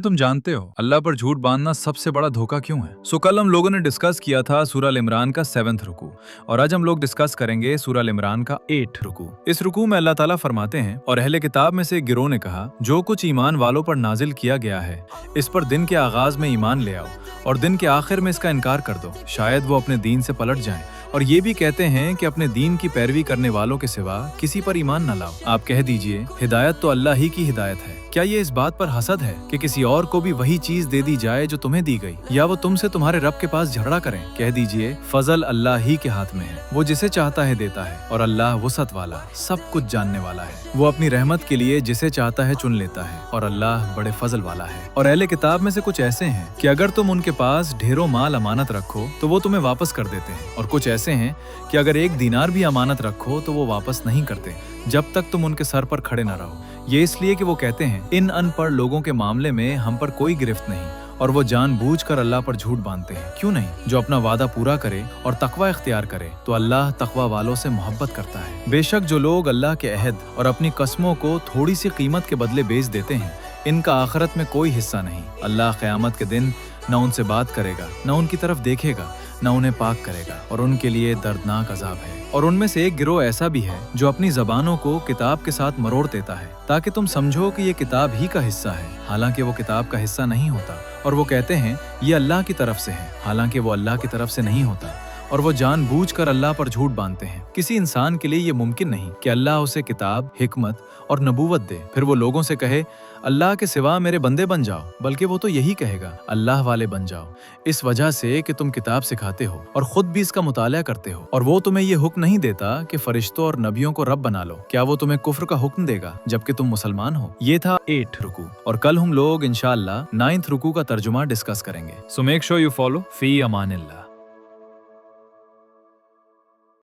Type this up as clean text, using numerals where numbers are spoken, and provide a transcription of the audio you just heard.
तुम जानते हो अल्लाह पर झूठ बांधना सबसे बड़ा धोखा क्यों है? कल हम लोगों ने डिस्कस किया था सूरह अल इमरान का 7वां रुकू और आज हम लोग डिस्कस करेंगे सूरह अल इमरान का 8वां रुकू। इस रुकू में अल्लाह ताला फरमाते हैं, और अहले किताब में से एक गिरोह ने कहा, जो कुछ ईमान वालों पर नाजिल किया गया है इस पर दिन के आगाज में ईमान ले आओ और दिन के आखिर में इसका इनकार कर दो, शायद वो अपने दीन से पलट जाएं। और ये भी कहते हैं कि अपने दीन की पैरवी करने वालों के सिवा किसी पर ईमान न लाओ। आप कह दीजिए, हिदायत तो अल्लाह ही की हिदायत है। क्या ये इस बात पर हसद है कि किसी और को भी वही चीज दे दी जाए जो तुम्हें दी गई, या वो तुमसे तुम्हारे रब के पास झगड़ा करें? कह दीजिए, फजल अल्लाह ही के हाथ में है, वो जिसे चाहता है देता है, और अल्लाह वसअत वाला सब कुछ जानने वाला है। वो अपनी रहमत के लिए जिसे चाहता है चुन लेता है, और अल्लाह बड़े फजल वाला है। और अहले किताब में से कुछ ऐसे हैं कि अगर तुम उनके पास ढेरों माल अमानत रखो तो वो तुम्हें वापस कर देते हैं, और कुछ ऐसे हैं कि अगर एक दीनार भी अमानत रखो तो वो वापस नहीं करते जब तक तुम उनके सर पर खड़े न रहो। ये इसलिए कि वो कहते हैं, इन अनपढ़ लोगों के मामले में हम पर कोई गिरफ्त नहीं, और वो जानबूझकर अल्लाह पर झूठ बांधते हैं। क्यों नहीं? जो अपना वादा पूरा करे और तकवा इख्तियार करे तो अल्लाह तकवा वालों से मोहब्बत करता है। बेशक जो लोग अल्लाह के अहद और अपनी कस्मों को थोड़ी सी कीमत के बदले बेच देते हैं, इनका आखिरत में कोई हिस्सा नहीं। अल्लाह क़यामत के दिन न उनसे बात करेगा, न उनकी तरफ देखेगा, न उन्हें पाक करेगा, और उनके लिए दर्दनाक अजाब है। और उनमें से एक गिरोह ऐसा भी है जो अपनी जबानों को किताब के साथ मरोड़ देता है ताकि तुम समझो कि ये किताब ही का हिस्सा है, हालांकि वो किताब का हिस्सा नहीं होता। और वो कहते हैं ये अल्लाह की तरफ से है, हालांकि वो अल्लाह की तरफ से नहीं होता। और वो जानबूझकर अल्लाह पर झूठ बांधते हैं। किसी इंसान के लिए ये मुमकिन नहीं कि अल्लाह उसे किताब, हिकमत और नबूवत दे, फिर वो लोगों से कहे अल्लाह के सिवा मेरे बंदे बन जाओ, बल्कि वो तो यही कहेगा अल्लाह वाले बन जाओ। इस वजह से कि तुम किताब सिखाते हो और खुद भी इसका मुताला करते हो, और वो तुम्हें ये हुक्म नहीं देता कि फरिश्तों और नबियों को रब बना लो। क्या वो तुम्हें कुफ्र का हुक्म देगा जबकि तुम मुसलमान हो? ये था 8 रुकू, और कल हम लोग इंशाअल्लाह 9th रुकू का तर्जुमा डिस्कस करेंगे। So make sure you follow. फी अमानिल्लाह।